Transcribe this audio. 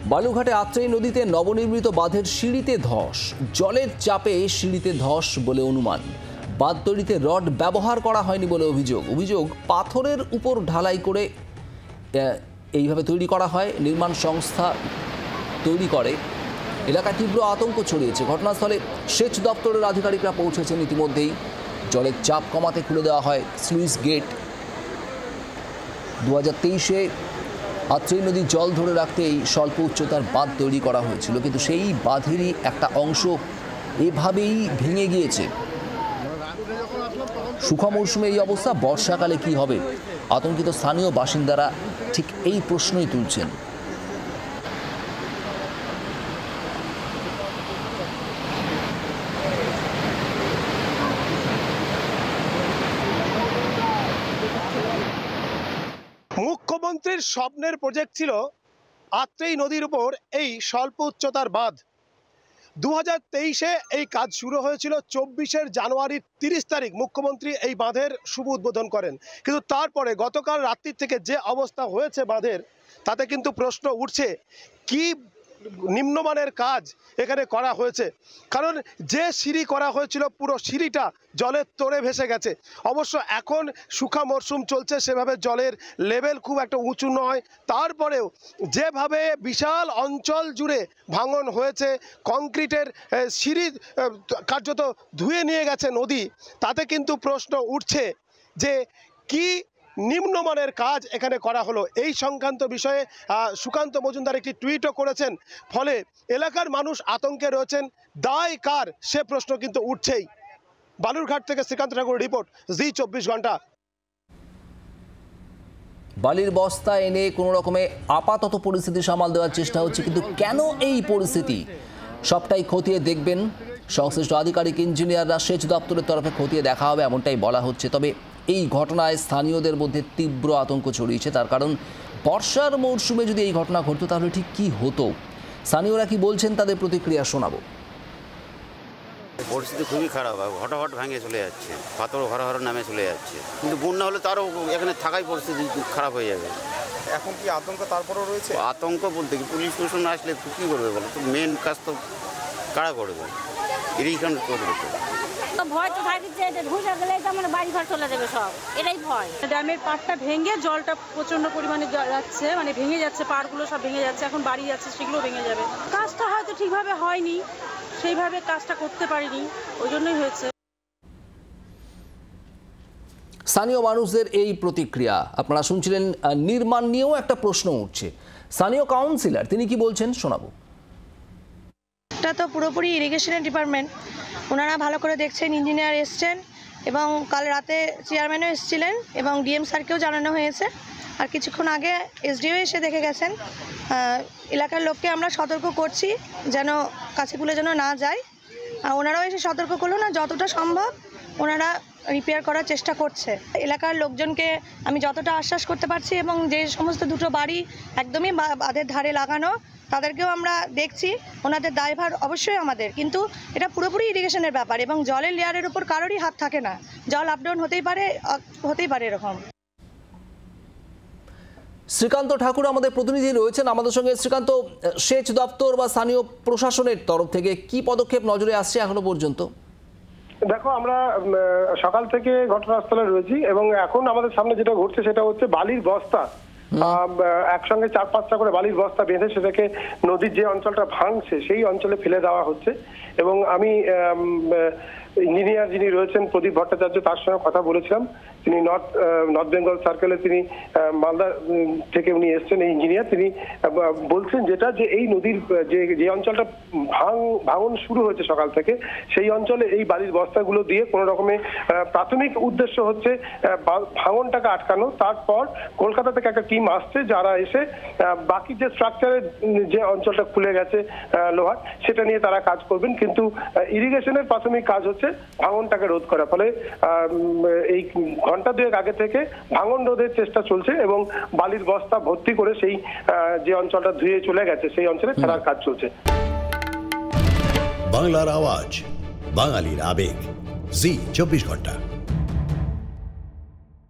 বালুরঘাটে আত্রাই নদীতে নবনির্মিত বাঁধের সিঁড়িতে ধস, জলের চাপে সিঁড়িতে ধস বলে অনুমান। বাঁধ তৈরিতে রড ব্যবহার করা হয়নি বলে অভিযোগ পাথরের উপর ঢালাই করে এইভাবে তৈরি করা হয়। নির্মাণ সংস্থা তৈরি করে। এলাকায় তীব্র আতঙ্ক ছড়িয়েছে। ঘটনাস্থলে সেচ দপ্তরের আধিকারিকরা পৌঁছেছেন ইতিমধ্যেই। জলের চাপ কমাতে খুলে দেওয়া হয় স্লুইস গেট। 2023-এ আত্রাই নদীর জল ধরে রাখতে এই স্বল্প উচ্চতার বাঁধ তৈরি করা হয়েছিল, কিন্তু সেই বাঁধেরই একটা অংশ এভাবেই ভেঙে গিয়েছে। শুষ্ক মৌসুমে এই অবস্থা, বর্ষাকালে কি হবে? আতঙ্কিত স্থানীয় বাসিন্দারা ঠিক এই প্রশ্নই তুলছেন। মুখ্যমন্ত্রীর স্বপ্নের প্রজেক্ট ছিল আত্রাই নদীর উপর এই স্বল্প উচ্চতার বাঁধ। 2023-এ এই কাজ শুরু হয়েছিল। 24 জানুয়ারির 30 তারিখ মুখ্যমন্ত্রী এই বাঁধের শুভ উদ্বোধন করেন। কিন্তু তারপরে গতকাল রাত্রি থেকে যে অবস্থা হয়েছে বাঁধের, তাতে কিন্তু প্রশ্ন উঠছে কি নিম্নমানের কাজ এখানে করা হয়েছে। কারণ যে সিঁড়ি করা হয়েছিল পুরো সিঁড়িটা জলের তোড়ে ভেসে গেছে। অবশ্য এখন শুষ্ক মরশুম চলছে, সেভাবে জলের লেভেল খুব একটা উঁচু নয়। তারপরেও যেভাবে বিশাল অঞ্চল জুড়ে ভাঙন হয়েছে, কংক্রিটের সিঁড়ি কার্যত ধুয়ে নিয়ে গেছে নদী, তাতে কিন্তু প্রশ্ন উঠছে যে কি নিম্নমানের কাজ এখানে করা হলো। এই সংক্রান্ত বিষয়ে সুকান্ত মজুমদার একটি টুইটও করেছেন। ফলে এলাকার মানুষ আতঙ্কে রয়েছেন। দায় কার সে প্রশ্ন কিন্তু উঠছেই। বালুরঘাট থেকে শ্রীকান্ত ঠাকুর রিপোর্ট, জি 24 ঘন্টা। বালির বস্তা এনে কোনো রকমে আপাতত পরিস্থিতি সামাল দেওয়ার চেষ্টা হচ্ছে, কিন্তু কেন এই পরিস্থিতি সবটাই খতিয়ে দেখবেন সংশ্লিষ্ট আধিকারিক ইঞ্জিনিয়াররা। সেচ দপ্তরের তরফে খতিয়ে দেখা হবে এমনটাই বলা হচ্ছে। তবে এই ঘটনায় স্থানীয়দের মধ্যে তীব্র আতঙ্ক ছড়িয়েছে। তার কারণ বর্ষার মরশুমে যদি এই ঘটনা ঘটতো তাহলে ঠিক কি হতো? স্থানীয়রা কি বলছেন তাদের প্রতিক্রিয়া শোনাবো। পরিস্থিতি খুবই খারাপ, হঠাৎ ভাঙে চলে যাচ্ছে, পাথর হর নামে চলে যাচ্ছে। কিন্তু বন্যা হলে তারও এখানে থাকাই পরিস্থিতি খারাপ হয়ে যাবে। এখন কি আতঙ্ক তারপরেও রয়েছে? আতঙ্ক বলতে কি, পুলিশ প্রশাসন আসলে কী করবে বলো তো? মেন কাজ তো কারা করবে? ইরিগেশন করবে তো। ভয় তো থাকে যে ধুসে গেলে আমার বাড়ি ঘর চলে যাবে সব, এটাই ভয়। ড্যামের পাড়টা ভেঙে জলটা প্রচন্ড পরিমাণে যাচ্ছে, মানে ভেঙে যাচ্ছে, পাড়গুলো সব ভেঙে যাচ্ছে, এখন বাড়ি যাচ্ছে, সেগুলো ভেঙে যাবে। কাজটা হয়তো ঠিকভাবে হয়নি, সেইভাবে কাজটা করতে পারিনি, ওই জন্যই হয়েছে। স্থানীয় মানুষদের এই প্রতিক্রিয়া আপনারা শুনছিলেন। নির্মাণ নিয়েও একটা প্রশ্ন উঠছে। স্থানীয় কাউন্সিলর তিনি কি বলছেন শোনাবো। এটা তো পুরোপুরি ইরিগেশনের ডিপার্টমেন্ট, ওনারা ভালো করে দেখছেন, ইঞ্জিনিয়ার এসছেন এবং কাল রাতে চেয়ারম্যানও এসেছিলেন এবং ডিএম স্যারকেও জানানো হয়েছে। আর কিছুক্ষণ আগে এসডিও এসে দেখে গেছেন। এলাকার লোককে আমরা সতর্ক করছি যেন কাছেকুলে যেন না যায়। ওনারাও এসে সতর্ক করলো না, যতটা সম্ভব ওনারা রিপেয়ার করার চেষ্টা করছে। এলাকার লোকজনকে আমি যতটা আশ্বাস করতে পারছি, এবং যে সমস্ত দুটো বাড়ি একদমই বাঁধের ধারে লাগানো তাদেরকেও আমরা দেখছি। ওনাদের দায়ভার অবশ্যই আমাদের, কিন্তু এটা পুরোপুরি ইরিগেশনের ব্যাপার এবং জলের লেয়ারের উপর কারোরই হাত থাকে না। জল আপডাউন হতেই পারে এরকম। শ্রীকান্ত ঠাকুর আমাদের প্রতিনিধি রয়েছেন আমাদের সঙ্গে। শ্রীকান্ত, সেচ দপ্তর বা স্থানীয় প্রশাসনের তরফ থেকে কি পদক্ষেপ নজরে আসছে এখনো পর্যন্ত? দেখো, আমরা সকাল থেকে ঘটনাস্থলে রয়েছি এবং এখন আমাদের সামনে যেটা ঘটছে সেটা হচ্ছে বালির বস্তা একসঙ্গে 4-5টা করে বালির বস্তা বেঁধে সেটাকে নদীর যে অঞ্চলটা ভাঙছে সেই অঞ্চলে ফেলে দেওয়া হচ্ছে। এবং আমি ইঞ্জিনিয়ার যিনি রয়েছেন প্রদীপ ভট্টাচার্য, তার সঙ্গে কথা বলেছিলাম। তিনি নর্থ বেঙ্গল সার্কেলে, তিনি মালদা থেকে উনি এসছেন এই ইঞ্জিনিয়ার। তিনি বলছেন যেটা যে এই নদীর যে অঞ্চলটা ভাঙন শুরু হয়েছে সকাল থেকে, সেই অঞ্চলে এই বালির বস্তাগুলো দিয়ে কোনো রকমে প্রাথমিক উদ্দেশ্য হচ্ছে ভাঙনটাকে আটকানো। তারপর কলকাতা থেকে একটা টিম আসছে যারা এসে বাকি যে স্ট্রাকচারের যে অঞ্চলটা খুলে গেছে লোহার, সেটা নিয়ে তারা কাজ করবেন। কিন্তু ইরিগেশনের প্রাথমিক কাজ হচ্ছে ভাঙনটাকে রোধ করা। ফলে এই ঘন্টা দুয়েক আগে থেকে ভাঙন রোধের চেষ্টা চলছে এবং বালির বস্তা ভর্তি করে সেই যে অঞ্চলটা ধুয়ে চলে গেছে সেই অঞ্চলে ফেরার কাজ চলছে। বাংলার আওয়াজ, বাঙালির আবেগ, জি 24 ঘন্টা।